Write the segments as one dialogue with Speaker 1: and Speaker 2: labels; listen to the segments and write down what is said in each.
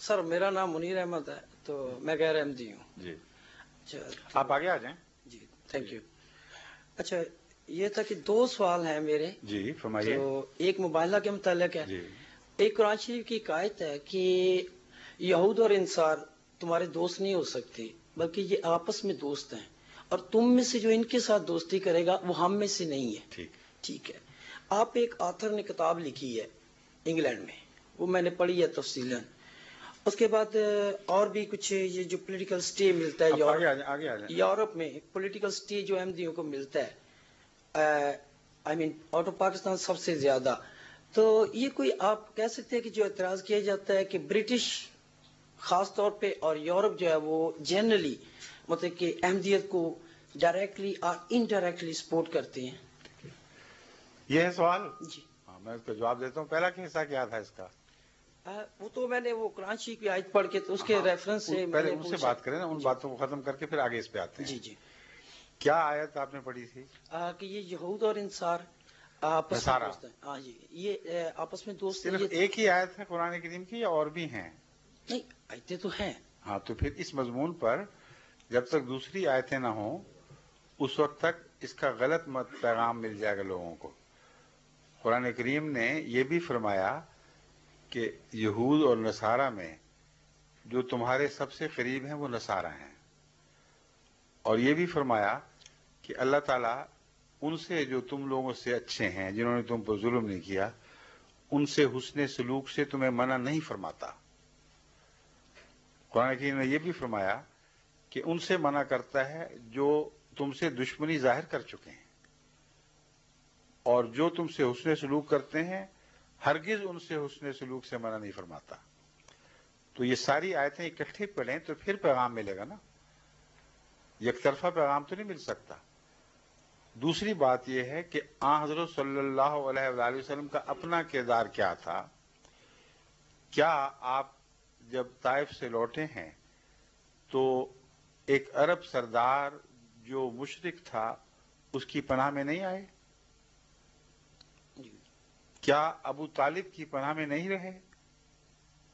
Speaker 1: سر میرا نام منیر احمد ہے، تو میں غیر احمدی ہوں
Speaker 2: جی
Speaker 1: اچھا
Speaker 2: آپ آگے آ جائیں.
Speaker 1: جی تھینک یو. اچھا یہ تھا کہ دو سوال ہیں میرے.
Speaker 2: جی فرمائیے.
Speaker 1: تو ایک مباہلہ کے متعلق ہے.
Speaker 2: جی
Speaker 1: ایک قرآن شریف کی ایک آیت ہے کہ یہود اور انصار تمہارے دوست نہیں ہو سکتے بلکہ یہ آپس میں دوست ہیں، اور تم میں سے جو ان کے ساتھ دوستی کرے گا وہ ہم میں سے نہیں ہے.
Speaker 2: ٹھیک.
Speaker 1: ٹھیک ہے. آپ ایک آتھر نے کتاب لکھی ہے انگلینڈ میں، وہ میں نے پڑھی ہے تفصیلاً. اس کے بعد اور بھی کچھ یہ جو پولیٹیکل سٹے ملتا ہے
Speaker 2: آگے آ جائیں.
Speaker 1: یورپ میں پولیٹیکل سٹے جو احمدیوں کو ملتا ہے، آئی مین آؤٹ آف پاکستان سب سے زیادہ. تو یہ کوئی آپ کہہ سکتے ہیں کہ جو اعتراض کیا جاتا ہے کہ برٹش خاص طور پہ اور یورپ جو ہے وہ جنرلی مطلب کہ احمدیت کو ڈائریکٹلی اور انڈائریکٹلی سپورٹ کرتے ہیں.
Speaker 2: یہ ہے سوال.
Speaker 1: جی
Speaker 2: ہاں میں اس کا جواب دیتا ہوں. پہلا حصہ کیا تھا اس کا؟
Speaker 1: وہ تو میں نے وہ قرآن شریف کی آیت پڑھ کے تو اس کے ریفرنس سے
Speaker 2: پہلے ان سے بات کریں نا، ان باتوں کو ختم کر کے پھر آگے اس پہ آتے ہیں.
Speaker 1: جی جی.
Speaker 2: کیا آیت آپ نے پڑھی تھی؟
Speaker 1: کہ یہ یہود اور انصار آپس میں دوست ہیں. ہاں جی یہ آپس میں دوست
Speaker 2: صرف ایک ہی آیت ہے قرآن کریم کی یا اور بھی ہیں؟
Speaker 1: نہیں آیتیں تو ہیں.
Speaker 2: ہاں تو پھر اس مضمون پر جب تک دوسری آیتیں نہ ہوں اس وقت تک اس کا غلط پیغام مل جائے گا لوگوں کو. قرآن کریم نے یہ بھی فرمایا کہ یہود اور نصارہ میں جو تمہارے سب سے قریب ہیں وہ نصارہ ہیں، اور یہ بھی فرمایا کہ اللہ تعالیٰ ان سے جو تم لوگوں سے اچھے ہیں، جنہوں نے تم پر ظلم نہیں کیا، ان سے حسن سلوک سے تمہیں منع نہیں فرماتا. قرآن کریم نے یہ بھی فرمایا کہ ان سے منع کرتا ہے جو تم سے دشمنی ظاہر کر چکے ہیں، اور جو تم سے حسن سلوک کرتے ہیں ہرگز ان سے حسن سلوک سے منع نہیں فرماتا. تو یہ ساری آیتیں اکٹھے پڑھیں تو پھر پیغام ملے گا نا، یک طرفہ پیغام تو نہیں مل سکتا. دوسری بات یہ ہے کہ آن حضرت صلی اللہ علیہ وآلہ وسلم کا اپنا کردار کیا تھا. کیا آپ جب طائف سے لوٹے ہیں تو ایک عرب سردار جو مشرک تھا اس کی پناہ میں نہیں آئے؟ کیا ابو طالب کی پناہ میں نہیں رہے،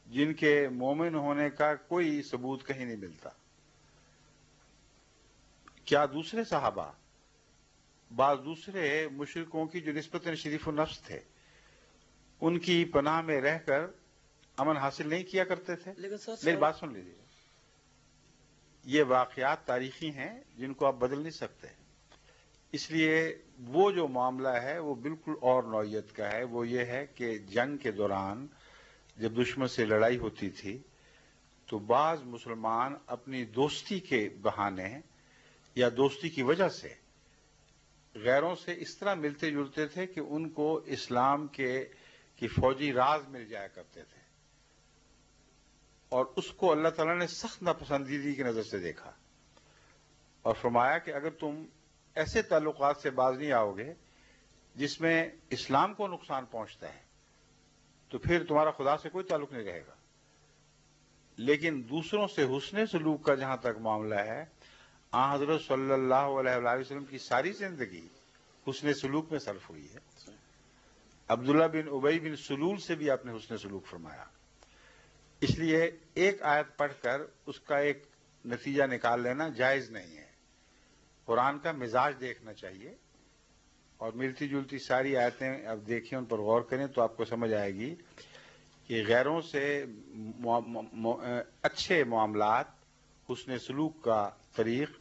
Speaker 2: جن کے مومن ہونے کا کوئی ثبوت کہیں نہیں ملتا؟ کیا دوسرے صحابہ، بعض دوسرے مشرکوں کی جو نسبتاً شریف النفس تھے، ان کی پناہ میں رہ کر امن حاصل نہیں کیا کرتے تھے؟ میری بات سن لیجیے. یہ واقعات تاریخی ہیں جن کو آپ بدل نہیں سکتے. اس لیے وہ جو معاملہ ہے وہ بالکل اور نوعیت کا ہے. وہ یہ ہے کہ جنگ کے دوران جب دشمن سے لڑائی ہوتی تھی تو بعض مسلمان اپنی دوستی کے بہانے یا دوستی کی وجہ سے غیروں سے اس طرح ملتے جلتے تھے کہ ان کو اسلام کی فوجی راز مل جایا کرتے تھے، اور اس کو اللہ تعالیٰ نے سخت ناپسندیدگی کی نظر سے دیکھا اور فرمایا کہ اگر تم ایسے تعلقات سے باز نہیں آؤ گے جس میں اسلام کو نقصان پہنچتا ہے تو پھر تمہارا خدا سے کوئی تعلق نہیں رہے گا. لیکن دوسروں سے حسن سلوک کا جہاں تک معاملہ ہے، آن حضرت صلی اللہ علیہ وآلہ وسلم کی ساری زندگی حسن سلوک میں صرف ہوئی ہے. عبداللہ بن ابی بن سلول سے بھی آپ نے حسن سلوک فرمایا. اس لیے ایک آیت پڑھ کر اس کا ایک نتیجہ نکال لینا جائز نہیں ہے. قرآن کا مزاج دیکھنا چاہیے، اور ملتی جلتی ساری آیتیں اب دیکھیں، ان پر غور کریں تو آپ کو سمجھ آئے گی کہ غیروں سے اچھے معاملات، حسن سلوک کا طریق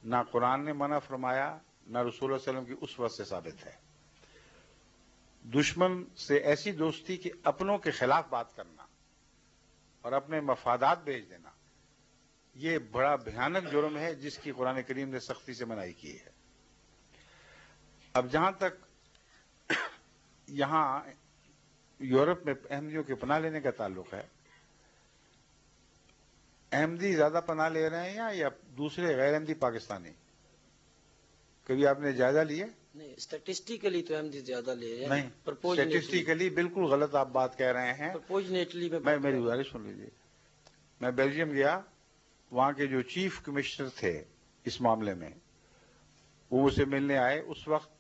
Speaker 2: نہ قرآن نے منع فرمایا نہ رسول اللہ علیہ وسلم کی اسوہ سے ثابت ہے. دشمن سے ایسی دوستی کہ اپنوں کے خلاف بات کرنا اور اپنے مفادات بھیج دینا، یہ بڑا بھیانک جرم ہے جس کی قرآن کریم نے سختی سے منائی کی ہے. اب جہاں تک یہاں یورپ میں احمدیوں کے پناہ لینے کا تعلق ہے، احمدی زیادہ پناہ لے رہے ہیں یا دوسرے غیر احمدی پاکستانی؟ کبھی آپ نے جائزہ لیا؟
Speaker 1: نہیں، اسٹیٹسٹیکلی تو احمدی زیادہ لے رہے ہیں.
Speaker 2: نہیں، اسٹیٹسٹیکلی بالکل غلط آپ بات کہہ رہے ہیں. میری گزارش سن لیجیے. میں بیلجیم گیا، وہاں کے جو چیف کمشنر تھے اس معاملے میں وہ مجھ سے ملنے آئے. اس وقت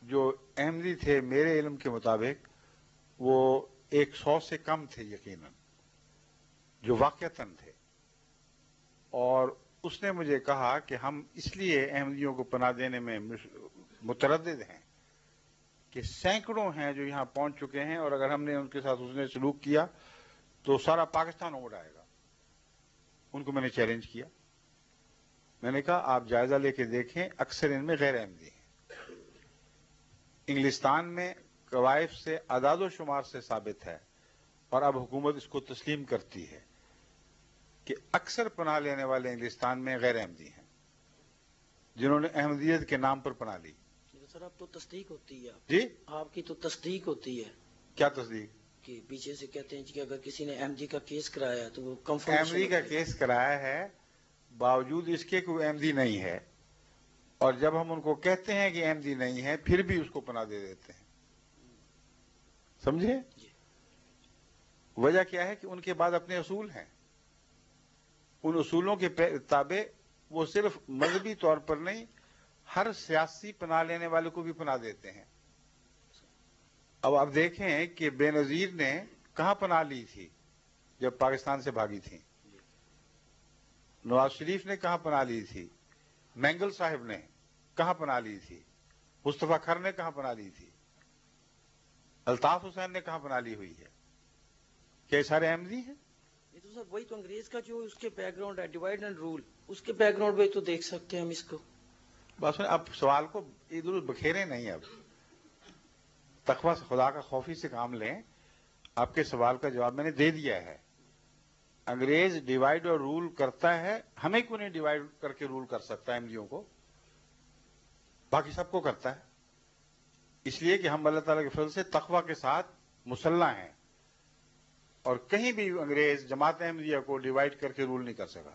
Speaker 2: جو احمدی تھے میرے علم کے مطابق وہ 100 سے کم تھے یقیناً، جو واقعتاً تھے، اور اس نے مجھے کہا کہ ہم اس لیے احمدیوں کو پناہ دینے میں متردد ہیں کہ سینکڑوں ہیں جو یہاں پہنچ چکے ہیں، اور اگر ہم نے ان کے ساتھ اس نے سلوک کیا تو سارا پاکستان اڑ آئے گا۔ ان کو میں نے چیلنج کیا، میں نے کہا آپ جائزہ لے کے دیکھیں، اکثر ان میں غیر احمدی ہیں۔ انگلستان میں قوائف سے اعداد و شمار سے ثابت ہے، اور اب حکومت اس کو تسلیم کرتی ہے کہ اکثر پناہ لینے والے انگلستان میں غیر احمدی ہیں جنہوں نے احمدیت کے نام پر پناہ لی۔
Speaker 1: سر اب تو تصدیق ہوتی ہے،
Speaker 2: جی
Speaker 1: آپ کی تو تصدیق ہوتی ہے
Speaker 2: کیا تصدیق؟
Speaker 1: کہ پیچھے سے کہتے ہیں کہ اگر کسی نے احمدی کا کیس کرایا تو وہ کنفرمیشن
Speaker 2: احمدی کا کیس کرایا ہے، باوجود اس کے کوئی احمدی نہیں ہے، اور جب ہم ان کو کہتے ہیں کہ احمدی نہیں ہے پھر بھی اس کو پناہ دے دیتے ہیں۔ سمجھے؟
Speaker 1: جی۔
Speaker 2: وجہ کیا ہے کہ ان کے بعد اپنے اصول ہیں، ان اصولوں کے تابع وہ صرف مذہبی طور پر نہیں، ہر سیاسی پناہ لینے والے کو بھی پناہ دیتے ہیں۔ اب آپ دیکھیں کہ بے نظیر نے کہاں پناہ لی تھی جب پاکستان سے بھاگی تھی، نواز شریف نے کہاں پناہ لی تھی، مینگل صاحب نے کہاں پناہ لی تھی، مصطفیٰ کھر نے کہاں پناہ لی تھی، الطاف حسین نے کہاں پناہ لی ہوئی ہے؟ کیا یہ سارے احمدی ہیں؟
Speaker 1: یہ تو سر وہی تو انگریز کا جو اس کے بیک گراؤنڈ ہے، ڈیوائڈ اینڈ رول، اس کے بیک گراؤنڈ میں تو دیکھ سکتے ہیں ہم اس کو۔
Speaker 2: بس اب سوال کو ادھر بکھیرے نہیں، اب تقوی سے، خدا کا خوفی سے کام لیں۔ آپ کے سوال کا جواب میں نے دے دیا ہے۔ انگریز ڈیوائڈ اور رول کرتا ہے، ہمیں کیوں نہیں ڈیوائڈ کر کے رول کر سکتا احمدیوں کو؟ باقی سب کو کرتا ہے، اس لیے کہ ہم اللہ تعالیٰ کے فضل سے تقوی کے ساتھ مسلح ہیں، اور کہیں بھی انگریز جماعت احمدیہ کو ڈیوائڈ کر کے رول نہیں کر سکا۔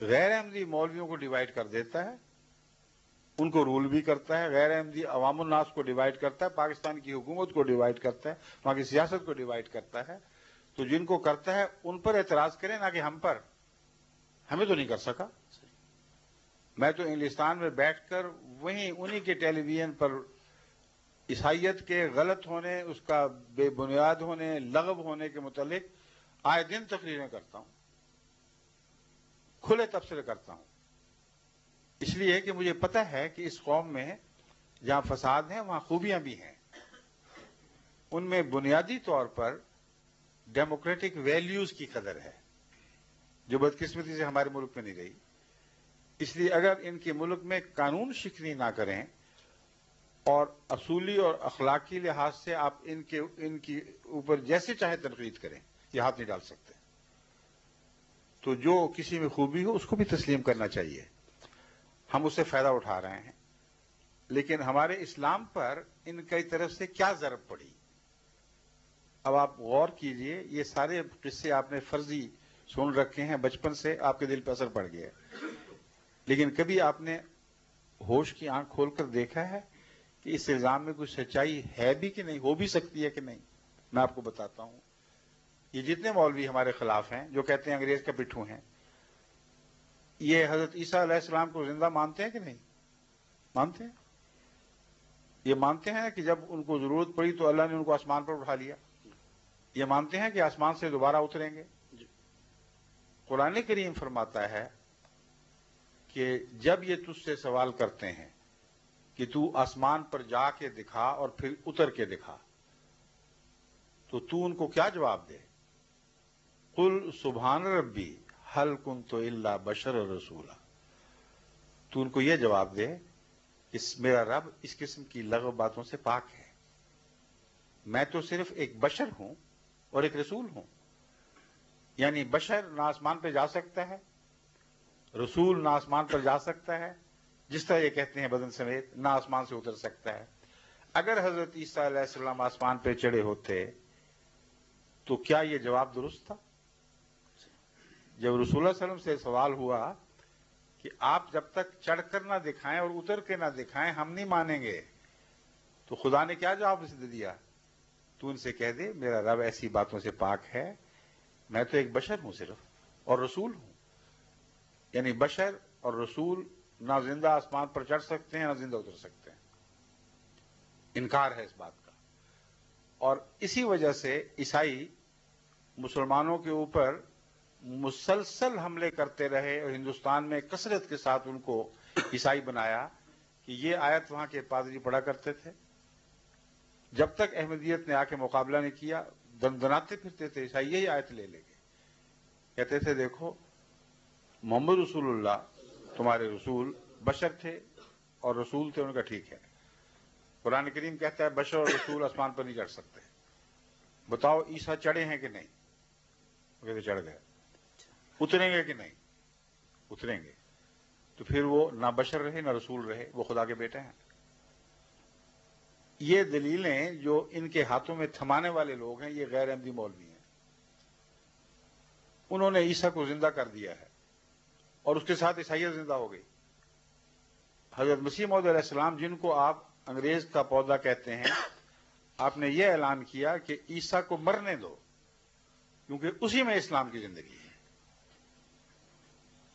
Speaker 2: غیر احمدی مولویوں کو ڈیوائڈ کر دیتا ہے، ان کو رول بھی کرتا ہے، غیر احمدی عوام الناس کو ڈیوائڈ کرتا ہے، پاکستان کی حکومت کو ڈیوائڈ کرتا ہے، وہاں کی سیاست کو ڈیوائڈ کرتا ہے۔ تو جن کو کرتا ہے ان پر اعتراض کریں، نہ کہ ہم پر۔ ہمیں تو نہیں کر سکا۔ میں تو انگلستان میں بیٹھ کر وہیں انہی کے ٹیلی ویژن پر عیسائیت کے غلط ہونے، اس کا بے بنیاد ہونے، لغو ہونے کے متعلق آئے دن تقریریں کرتا ہوں، کھلے تبصرے کرتا ہوں، اس لیے کہ مجھے پتہ ہے کہ اس قوم میں جہاں فساد ہیں وہاں خوبیاں بھی ہیں۔ ان میں بنیادی طور پر ڈیموکریٹک ویلیوز کی قدر ہے، جو بدقسمتی سے ہمارے ملک میں نہیں رہی۔ اس لیے اگر ان کے ملک میں قانون شکنی نہ کریں اور اصولی اور اخلاقی لحاظ سے آپ ان کی اوپر جیسے چاہے تنقید کریں، یہ ہاتھ نہیں ڈال سکتے۔ تو جو کسی میں خوبی ہو اس کو بھی تسلیم کرنا چاہیے، ہم اس سے فائدہ اٹھا رہے ہیں۔ لیکن ہمارے اسلام پر ان کی طرف سے کیا ضرب پڑی؟ اب آپ غور کیجئے، یہ سارے قصے آپ نے فرضی سن رکھے ہیں، بچپن سے آپ کے دل پہ اثر پڑ گیا ہے، لیکن کبھی آپ نے ہوش کی آنکھ کھول کر دیکھا ہے کہ اس الزام میں کوئی سچائی ہے بھی کہ نہیں، ہو بھی سکتی ہے کہ نہیں؟ میں آپ کو بتاتا ہوں، یہ جتنے مولوی ہمارے خلاف ہیں جو کہتے ہیں انگریز کا پٹھو ہیں، یہ حضرت عیسیٰ علیہ السلام کو زندہ مانتے ہیں کہ نہیں؟ مانتے ہیں؟ یہ مانتے ہیں کہ جب ان کو ضرورت پڑی تو اللہ نے ان کو آسمان پر اٹھا لیا؟ یہ مانتے ہیں کہ آسمان سے دوبارہ اتریں گے؟ قرآن کریم فرماتا ہے کہ جب یہ تجھ سے سوال کرتے ہیں کہ تو آسمان پر جا کے دکھا اور پھر اتر کے دکھا، تو ان کو کیا جواب دے؟ قل سبحان ربی هل كنت الا بشر رسولا۔ تو ان کو یہ جواب دے کہ میرا رب اس قسم کی لغو باتوں سے پاک ہے، میں تو صرف ایک بشر ہوں اور ایک رسول ہوں۔ یعنی بشر نہ آسمان پہ جا سکتا ہے، رسول نہ آسمان پر جا سکتا ہے، جس طرح یہ کہتے ہیں بدن سمیت، نہ آسمان سے اتر سکتا ہے۔ اگر حضرت عیسیٰ علیہ السلام آسمان پہ چڑھے ہوتے تو کیا یہ جواب درست تھا؟ جب رسول اللہ صلی اللہ علیہ وسلم سے سوال ہوا کہ آپ جب تک چڑھ کر نہ دکھائیں اور اتر کے نہ دکھائیں ہم نہیں مانیں گے، تو خدا نے کیا جواب دیا؟ تو ان سے کہہ دے میرا رب ایسی باتوں سے پاک ہے، میں تو ایک بشر ہوں صرف، اور رسول ہوں۔ یعنی بشر اور رسول نہ زندہ آسمان پر چڑھ سکتے ہیں نہ زندہ اتر سکتے ہیں، انکار ہے اس بات کا۔ اور اسی وجہ سے عیسائی مسلمانوں کے اوپر مسلسل حملے کرتے رہے اور ہندوستان میں کثرت کے ساتھ ان کو عیسائی بنایا کہ یہ آیت وہاں کے پادری پڑھا کرتے تھے. جب تک احمدیت نے آ کے مقابلہ نہیں کیا دندناتے پھرتے تھے عیسائی یہی آیت لے لے کے. کہتے تھے دیکھو محمد رسول اللہ تمہارے رسول بشر تھے اور رسول تھے ان کا ٹھیک ہے. قرآن کریم کہتا ہے بشر اور رسول آسمان پر نہیں چڑھ سکتے. بتاؤ عیسیٰ چڑھے ہیں کہ نہیں؟ وہ کہتے چڑھ گئے. اتریں گے کہ نہیں؟ اتریں گے. تو پھر وہ نہ بشر رہے نہ رسول رہے، وہ خدا کے بیٹے ہیں. یہ دلیلیں جو ان کے ہاتھوں میں تھمانے والے لوگ ہیں یہ غیر احمدی مولوی ہیں. انہوں نے عیسیٰ کو زندہ کر دیا ہے اور اس کے ساتھ عیسائیت زندہ ہو گئی. حضرت مسیح موعود علیہ السلام جن کو آپ انگریز کا پودا کہتے ہیں، آپ نے یہ اعلان کیا کہ عیسیٰ کو مرنے دو کیونکہ اسی میں اسلام کی زندگی ہے.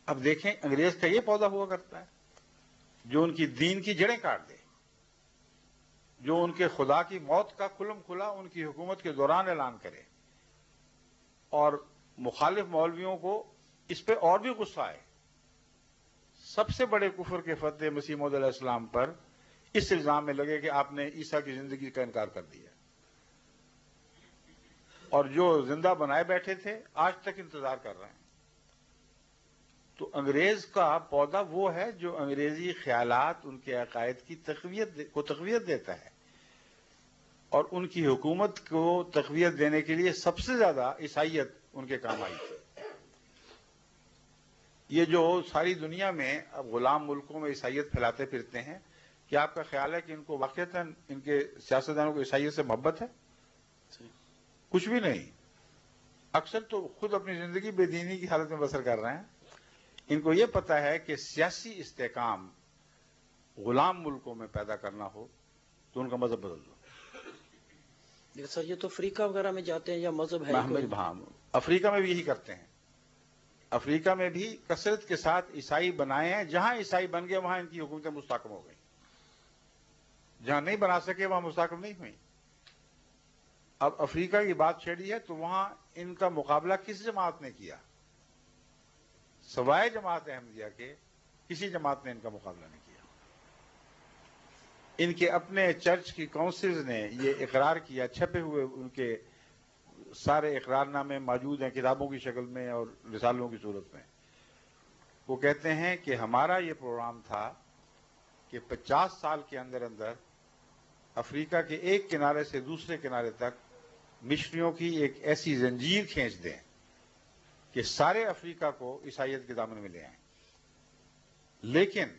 Speaker 2: اب دیکھیں انگریز کا یہ پودا ہوا کرتا ہے جو ان کی دین کی جڑیں کاٹ دے، جو ان کے خدا کی موت کا کھلم کھلا ان کی حکومت کے دوران اعلان کرے، اور مخالف مولویوں کو اس پہ اور بھی غصہ آئے. سب سے بڑے کفر کے فتح مسیح موعود علیہ السلام پر اس الزام میں لگے کہ آپ نے عیسیٰ کی زندگی کا انکار کر دیا. اور جو زندہ بنائے بیٹھے تھے آج تک انتظار کر رہے ہیں. تو انگریز کا پودا وہ ہے جو انگریزی خیالات ان کے عقائد کی تقویت دیتا ہے، اور ان کی حکومت کو تقویت دینے کے لیے سب سے زیادہ عیسائیت ان کے کام آئی تھی. یہ جو ساری دنیا میں اب غلام ملکوں میں عیسائیت پھیلاتے پھرتے ہیں، کیا آپ کا خیال ہے کہ ان کو واقعتاً ان کے سیاستدانوں کو عیسائیت سے محبت ہے؟ کچھ بھی نہیں. اکثر تو خود اپنی زندگی بے دینی کی حالت میں بسر کر رہے ہیں. ان کو یہ پتا ہے کہ سیاسی استحکام غلام ملکوں میں پیدا کرنا ہو تو ان کا مذہب بدل دو.
Speaker 1: سر یہ تو افریقہ وغیرہ میں جاتے ہیں یا مذہب ہے
Speaker 2: افریقہ میں بھی یہی کرتے ہیں. افریقہ میں بھی کثرت کے ساتھ عیسائی بنائے ہیں. جہاں عیسائی بن گئے وہاں ان کی حکومتیں مستحکم ہو گئی. جہاں نہیں بنا سکے وہاں مستحکم نہیں ہوئی. اب افریقہ کی بات چھیڑی ہے تو وہاں ان کا مقابلہ کس جماعت نے کیا؟ سوائے جماعت احمدیہ کے کسی جماعت نے ان کا مقابلہ نہیں کیا. ان کے اپنے چرچ کی کونسلز نے یہ اقرار کیا، چھپے ہوئے ان کے سارے اقرار نامے موجود ہیں کتابوں کی شکل میں اور رسالوں کی صورت میں. وہ کہتے ہیں کہ ہمارا یہ پروگرام تھا کہ 50 سال کے اندر اندر افریقہ کے ایک کنارے سے دوسرے کنارے تک مشنریوں کی ایک ایسی زنجیر کھینچ دیں کہ سارے افریقہ کو عیسائیت کے دامن میں لے آئیں. لیکن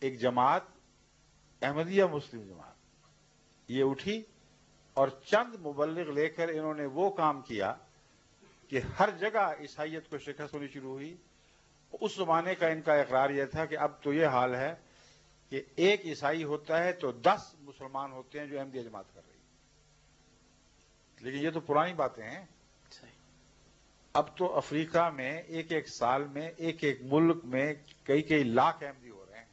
Speaker 2: ایک جماعت احمدیہ مسلم جماعت یہ اٹھی اور چند مبلغ لے کر انہوں نے وہ کام کیا کہ ہر جگہ عیسائیت کو شکست ہونی شروع ہوئی. اس زمانے کا ان کا اقرار یہ تھا کہ اب تو یہ حال ہے کہ ایک عیسائی ہوتا ہے تو 10 مسلمان ہوتے ہیں جو احمدیہ جماعت کر رہی. لیکن یہ تو پرانی باتیں ہیں. اب تو افریقہ میں ایک ایک سال میں ایک ایک ملک میں کئی لاکھ احمدی ہو رہے ہیں،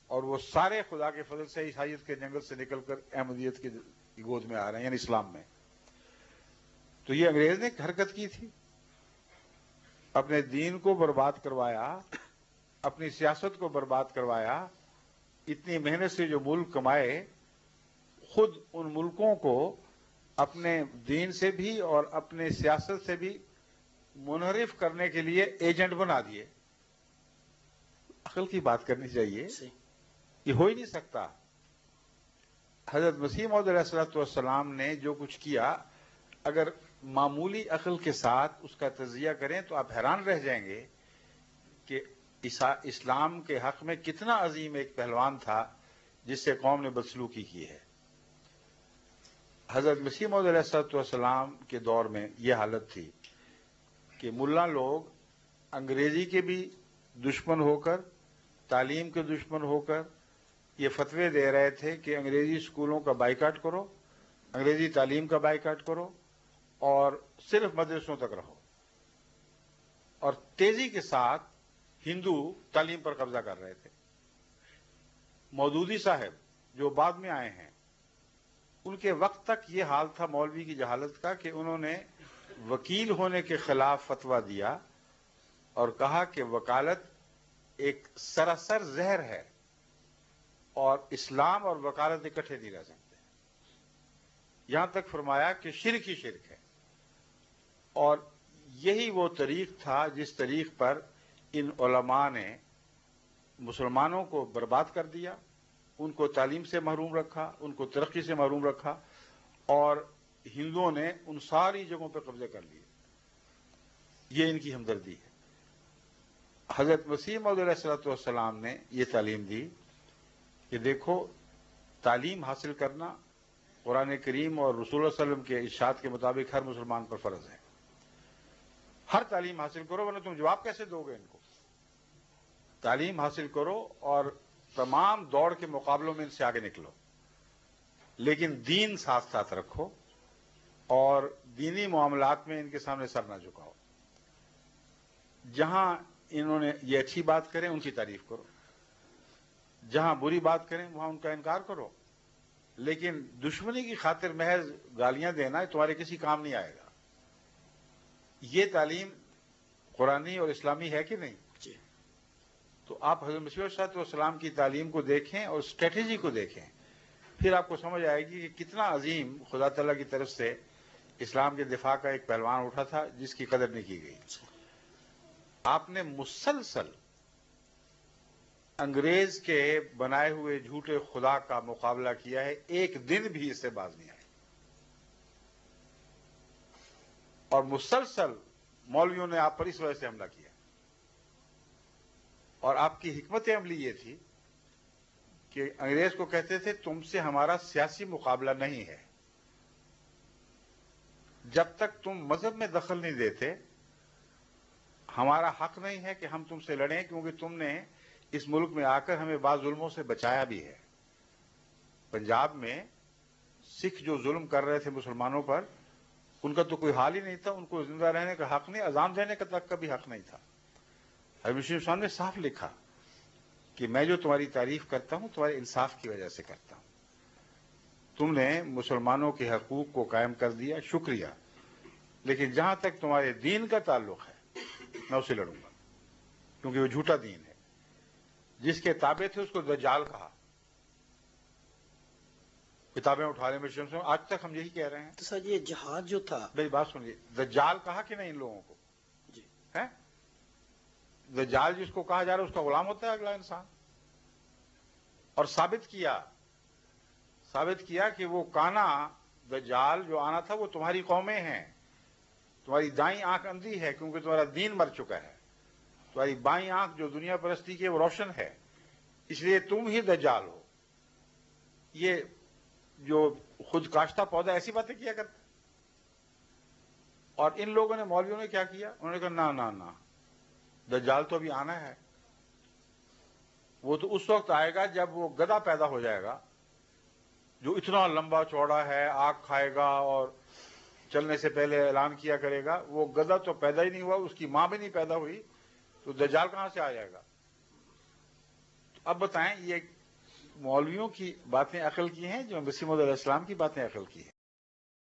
Speaker 2: اور وہ سارے خدا کے فضل سے عیسائیت کے جنگل سے نکل کر احمدیت کی گود میں آ رہے ہیں، یعنی اسلام میں. تو یہ انگریز نے حرکت کی تھی، اپنے دین کو برباد کروایا، اپنی سیاست کو برباد کروایا. اتنی محنت سے جو ملک کمائے، خود ان ملکوں کو اپنے دین سے بھی اور اپنے سیاست سے بھی منحرف کرنے کے لیے ایجنٹ بنا دیے. عقل کی بات کرنی چاہیے، یہ ہو ہی نہیں سکتا. حضرت مسیح موعود علیہ السلام نے جو کچھ کیا، اگر معمولی عقل کے ساتھ اس کا تجزیہ کریں تو آپ حیران رہ جائیں گے کہ اسلام کے حق میں کتنا عظیم ایک پہلوان تھا جس سے قوم نے بدسلوکی کی ہے. حضرت مسیح موعود علیہ السلام کے دور میں یہ حالت تھی کہ ملا لوگ انگریزی کے بھی دشمن ہو کر، تعلیم کے دشمن ہو کر یہ فتوے دے رہے تھے کہ انگریزی اسکولوں کا بائیکاٹ کرو، انگریزی تعلیم کا بائیکاٹ کرو اور صرف مدرسوں تک رہو. اور تیزی کے ساتھ ہندو تعلیم پر قبضہ کر رہے تھے. مودودی صاحب جو بعد میں آئے ہیں، ان کے وقت تک یہ حال تھا مولوی کی جہالت کا کہ انہوں نے وکیل ہونے کے خلاف فتویٰ دیا اور کہا کہ وکالت ایک سراسر زہر ہے اور اسلام اور وکالت اکٹھے نہیں رہ سکتے. یہاں تک فرمایا کہ شرک ہی شرک ہے. اور یہی وہ طریق تھا جس طریق پر ان علماء نے مسلمانوں کو برباد کر دیا، ان کو تعلیم سے محروم رکھا، ان کو ترقی سے محروم رکھا، اور ہندوؤں نے ان ساری جگہوں پہ قبضے کر لیے. یہ ان کی ہمدردی ہے. حضرت مسیح موعود علیہ الصلوۃ والسلام نے یہ تعلیم دی کہ دیکھو، تعلیم حاصل کرنا قرآن کریم اور رسول اللہ صلی اللہ علیہ وسلم کے ارشاد کے مطابق ہر مسلمان پر فرض ہے. ہر تعلیم حاصل کرو، ورنہ تم جواب کیسے دو گے ان کو؟ تعلیم حاصل کرو اور تمام دوڑ کے مقابلوں میں ان سے آگے نکلو، لیکن دین ساتھ ساتھ رکھو اور دینی معاملات میں ان کے سامنے سر نہ جھکاؤ. جہاں انہوں نے یہ اچھی بات کریں ان کی تعریف کرو، جہاں بری بات کریں وہاں ان کا انکار کرو، لیکن دشمنی کی خاطر محض گالیاں دینا تمہارے کسی کام نہیں آئے گا. یہ تعلیم قرآنی اور اسلامی ہے کہ نہیں؟
Speaker 1: جی.
Speaker 2: تو آپ حضرت مسیح علیہ السلام کی تعلیم کو دیکھیں اور اسٹریٹجی کو دیکھیں، پھر آپ کو سمجھ آئے گی کہ کتنا عظیم خدا تعالیٰ کی طرف سے اسلام کے دفاع کا ایک پہلوان اٹھا تھا جس کی قدر نہیں کی گئی. آپ نے مسلسل انگریز کے بنائے ہوئے جھوٹے خدا کا مقابلہ کیا ہے، ایک دن بھی اس سے باز نہیں آئے. اور مسلسل مولویوں نے آپ پر اس وجہ سے حملہ کیا. اور آپ کی حکمت عملی یہ تھی کہ انگریز کو کہتے تھے تم سے ہمارا سیاسی مقابلہ نہیں ہے، جب تک تم مذہب میں دخل نہیں دیتے ہمارا حق نہیں ہے کہ ہم تم سے لڑیں، کیونکہ تم نے اس ملک میں آ کر ہمیں بعض ظلموں سے بچایا بھی ہے. پنجاب میں سکھ جو ظلم کر رہے تھے مسلمانوں پر، ان کا تو کوئی حال ہی نہیں تھا، ان کو زندہ رہنے کا حق نہیں، اذان دینے کا تک کا بھی حق نہیں تھا. حضرت مسیح صاحب نے صاف لکھا کہ میں جو تمہاری تعریف کرتا ہوں تمہارے انصاف کی وجہ سے کرتا ہوں. تم نے مسلمانوں کے حقوق کو قائم کر دیا، شکریہ، لیکن جہاں تک تمہارے دین کا تعلق ہے میں اسے لڑوں گا، کیونکہ وہ جھوٹا دین ہے. جس کے تابع تھے اس کو دجال کہا. کتابیں اٹھا لیں مسلم سے، آج تک ہم یہی کہہ رہے ہیں.
Speaker 1: تو سر یہ جہاد جو تھا،
Speaker 2: میری بات سنیے، دجال کہا کہ نہیں ان لوگوں کو؟
Speaker 1: جی.
Speaker 2: ہے دجال جس کو کہا جا رہا ہے اس کا غلام ہوتا ہے اگلا انسان. اور ثابت کیا کہ وہ کانا دجال جو آنا تھا وہ تمہاری قومیں ہیں. تمہاری دائیں آنکھ اندھی ہے کیونکہ تمہارا دین مر چکا ہے، تمہاری بائیں آنکھ جو دنیا پرستی کی ہے وہ روشن ہے، اس لیے تم ہی دجال ہو. یہ جو خود کاشتہ پودا ایسی باتیں کیا کرتے. اور ان لوگوں نے، مولویوں نے کیا کیا؟ انہوں نے کہا نہ دجال تو ابھی آنا ہے، وہ تو اس وقت آئے گا جب وہ گدھا پیدا ہو جائے گا جو اتنا لمبا چوڑا ہے، آگ کھائے گا اور چلنے سے پہلے اعلان کیا کرے گا. وہ گدھا تو پیدا ہی نہیں ہوا، اس کی ماں بھی نہیں پیدا ہوئی، تو دجال کہاں سے آ جائے گا؟ اب بتائیں، یہ مولویوں کی باتیں عقل کی ہیں جو مسیح موعود علیہ السلام کی باتیں عقل کی ہیں؟